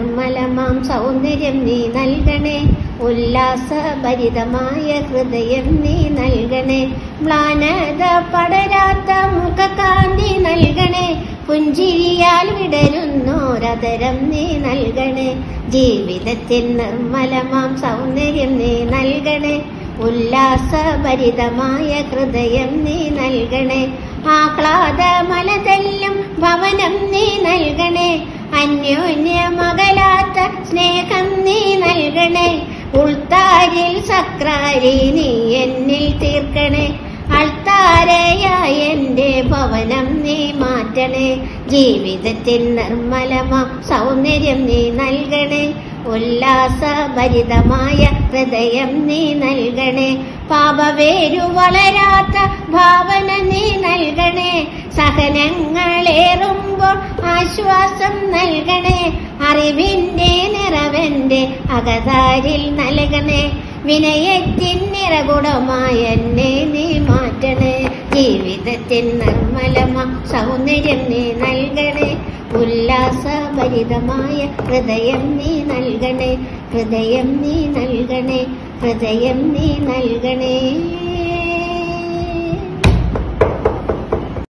നിർമ്മലമാം സൗന്ദര്യം നീ നൽകണേ. ഉല്ലാസഭരിതമായ ഹൃദയം നീ നൽകണേ. മ്ലാനത പടരാത്ത മുഖകാന്തി നൽകണേ. പുഞ്ചിരിയാൽ വിടരുന്നോരതരം നീ നൽകണേ. ജീവിതത്തിൽ നിർമ്മലമാം സൗന്ദര്യം നീ നൽകണേ. ഉല്ലാസഭരിതമായ ഹൃദയം നീ നൽകണേ. ആഹ്ലാദമലതെല്ലും ഭവനം നീ നൽകണേ. അന്യോന്യമകലാത്ത സ്നേഹം നീ നൽകണേ. ഉൾത്താരിൽ സക്രാരി നീ എന്നിൽ തീർക്കണേ. അൾത്താരയായ എൻ്റെ ഭവനം നീ മാറ്റണേ. ജീവിതത്തിൽ നിർമ്മലമാം സൗന്ദര്യം നീ നൽകണേ. ഉല്ലാസഭരിതമായ ഹൃദയം നീ നൽകണേ. പാപവേരു വളരാത്ത ഭാവന നീ നൽകണേ. സഹനങ്ങളേറുമ്പോൾ ആശ്വാസം നൽകണേ. അറിവിൻ്റെ നിറവെൻ്റെ അകതാരിൽ നൽകണേ. വിനയത്തിൻ നിറകുടമായ എന്നെ നീ മാറ്റണേ. ജീവിതത്തിൽ നിർമ്മലമാം സൗന്ദര്യം നീ നൽകണേ. ഉല്ലാസഭരിതമായ ഹൃദയം നീ നൽകണേ. ഹൃദയം നീ നൽകണേ. ഹൃദയം നീ നൽകണേ.